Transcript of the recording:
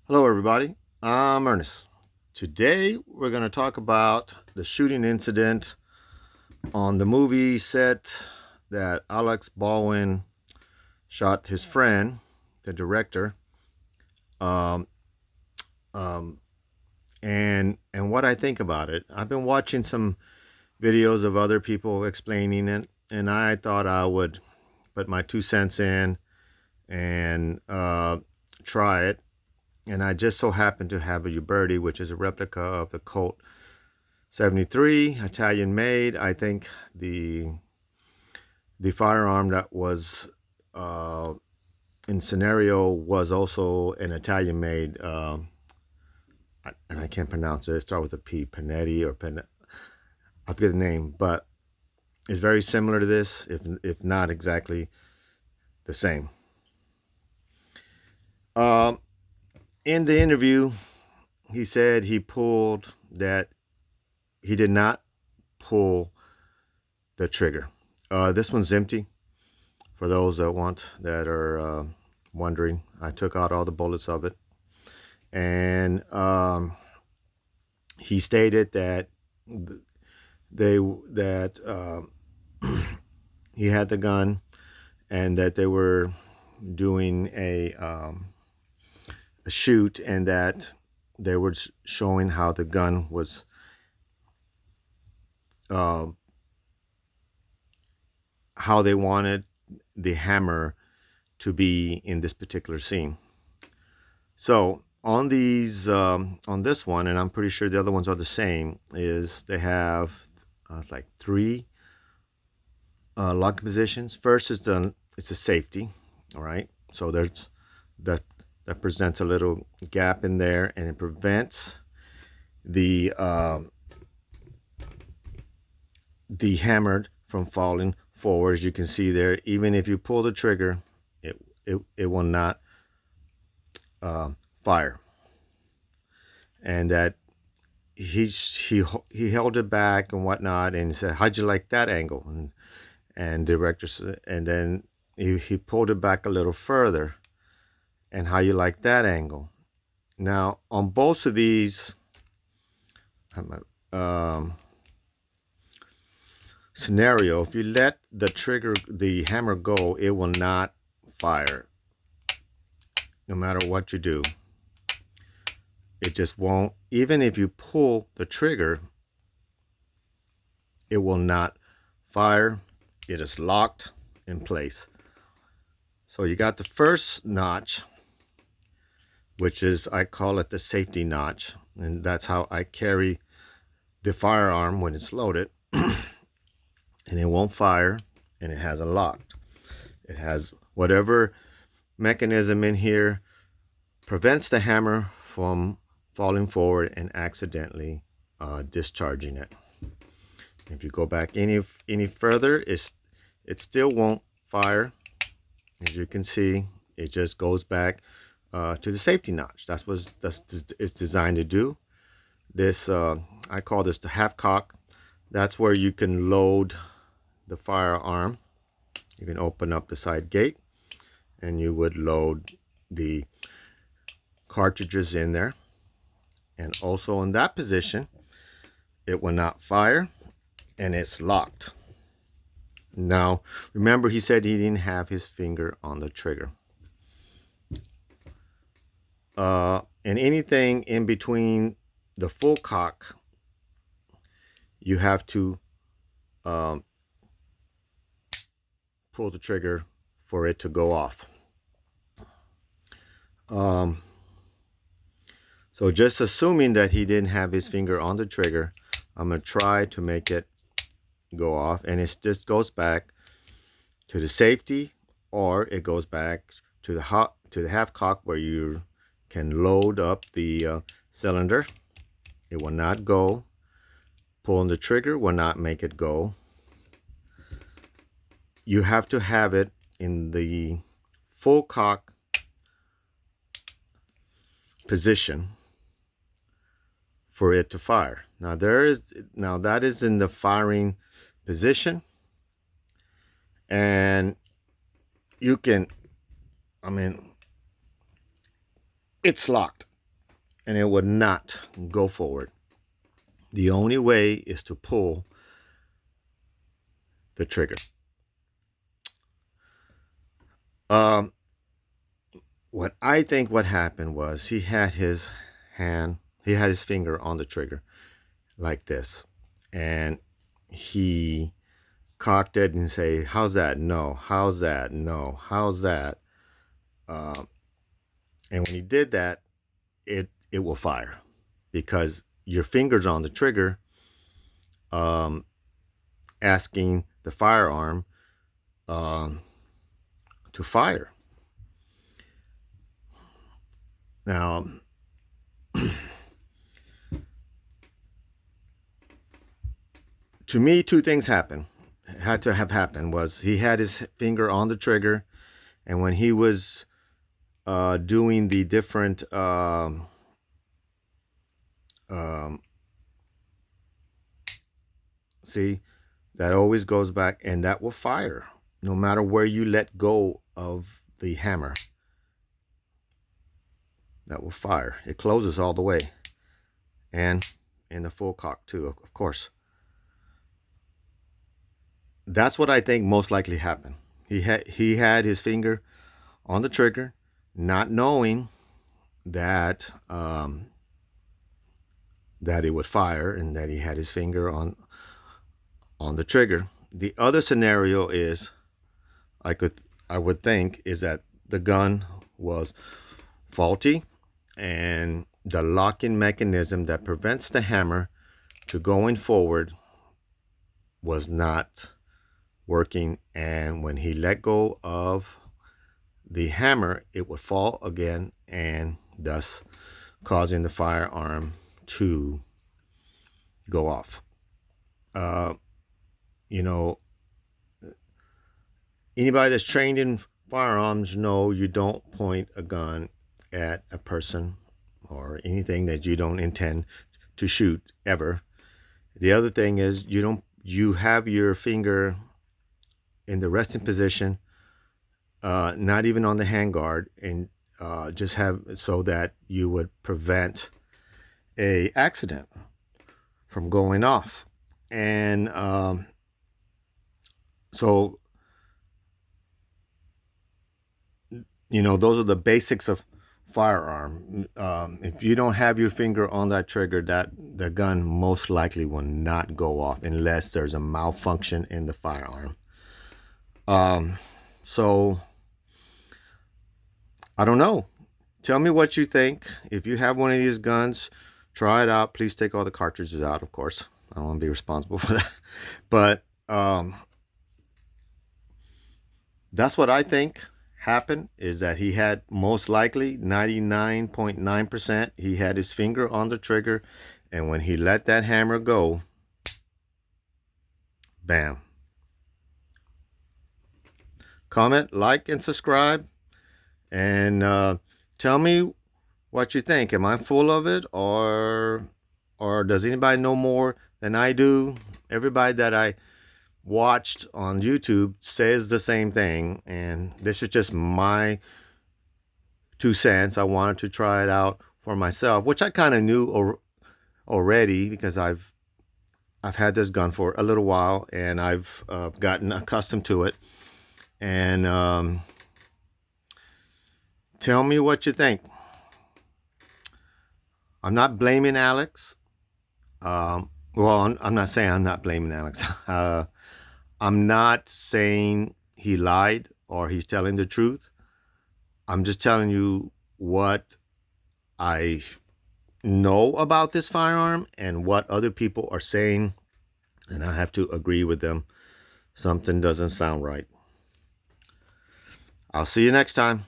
Hello, everybody. I'm Ernest. Today, we're going to talk about the shooting incident on the movie set that Alex Baldwin shot his friend, the director, um, um, and what I think about it. I've been watching some videos of other people explaining it, and I thought I would put my 2 cents in and try it. And I just so happened to have a Uberti, which is a replica of the Colt 73, Italian made. I think the firearm that was uh, in scenario was also an Italian made, and I can't pronounce it. It starts with a P, Panetti or I forget the name, but it's very similar to this, if not exactly the same. Um, in the interview, he said he did not pull the trigger. This one's empty. For those that are wondering, I took out all the bullets of it, and he stated that they that he had the gun and that they were doing a shoot, and that they were showing how the gun was uh, how they wanted the hammer to be in this particular scene. So on this one, and I'm pretty sure the other ones are the same, is they have like three locking positions. First is the safety, all right. So there's that that presents a little gap in there, and it prevents the hammer from falling forward. As you can see there, even if you pull the trigger, it will not fire. And that he held it back and whatnot, and he said, "How'd you like that angle?" And the director said, and then he pulled it back a little further, and how you like that angle. Now on both of these um, scenario, if you let the hammer go, it will not fire, no matter what you do. It just won't. Even if you pull the trigger, it will not fire. It is locked in place. So you got the first notch, which is, I call it the safety notch, and that's how I carry the firearm when it's loaded. And it won't fire, and it hasn't locked. It has whatever mechanism in here prevents the hammer from falling forward and accidentally discharging it. If you go back any further, it still won't fire. As you can see, it just goes back to the safety notch. That's what it's designed to do. This I call this the half cock. That's where you can load the firearm. You can open up the side gate, and you would load the cartridges in there. And also in that position, it will not fire, and it's locked. Now, remember, he said he didn't have his finger on the trigger. And anything in between the full cock, you have to pull the trigger for it to go off. So just assuming that he didn't have his finger on the trigger, I'm going to try to make it go off, and it just goes back to the safety, or it goes back to the half cock where you can load up the cylinder. It will not go. Pulling the trigger will not make it go. You have to have it in the full cock position for it to fire. Now that is in the firing position, and you can, I mean, it's locked. and it would not go forward. The only way is to pull the trigger. Um, what I think what happened was he had his finger on the trigger like this, and he cocked it and say, "How's that? No. How's that? No. How's that?" Um, and when he did that, it will fire because your fingers on the trigger, um, asking the firearm um, to fire. Now, to me, two things happened. Had to have happened was he had his finger on the trigger, and when he was doing the different um, see, that always goes back, and that will fire no matter where you let go of the hammer. That will fire. It closes all the way, and in the full cock too, of course. That's what I think most likely happened. He had his finger on the trigger, not knowing that that it would fire, and that he had his finger on the trigger. The other scenario is I would think is that the gun was faulty, and the locking mechanism that prevents the hammer to going forward was not working, and when he let go of the hammer, it would fall again, and thus causing the firearm to go off. Uh, you know, anybody that's trained in firearms know you don't point a gun at a person or anything that you don't intend to shoot ever. The other thing is you have your finger in the resting position, not even on the handguard, and just have so that you would prevent a accident from going off. And so those are the basics of firearm. If you don't have your finger on that trigger, that the gun most likely will not go off unless there's a malfunction in the firearm. So I don't know. Tell me what you think. If you have one of these guns, try it out. Please take all the cartridges out, of course. I don't want to be responsible for that. But that's what I think happened, is that he had most likely 99.9%, he had his finger on the trigger, and when he let that hammer go, bam. Comment, like, and subscribe, and tell me what you think. Am I full of it, or does anybody know more than I do? Everybody that I watched on YouTube says the same thing, and this is just my 2 cents. I wanted to try it out for myself, which I kind of knew already because I've had this gun for a little while, and I've gotten accustomed to it. And tell me what you think. I'm not blaming Alex. Well, I'm not saying I'm not blaming Alex. I'm not saying he lied or he's telling the truth. I'm just telling you what I know about this firearm and what other people are saying, and I have to agree with them. Something doesn't sound right. I'll see you next time.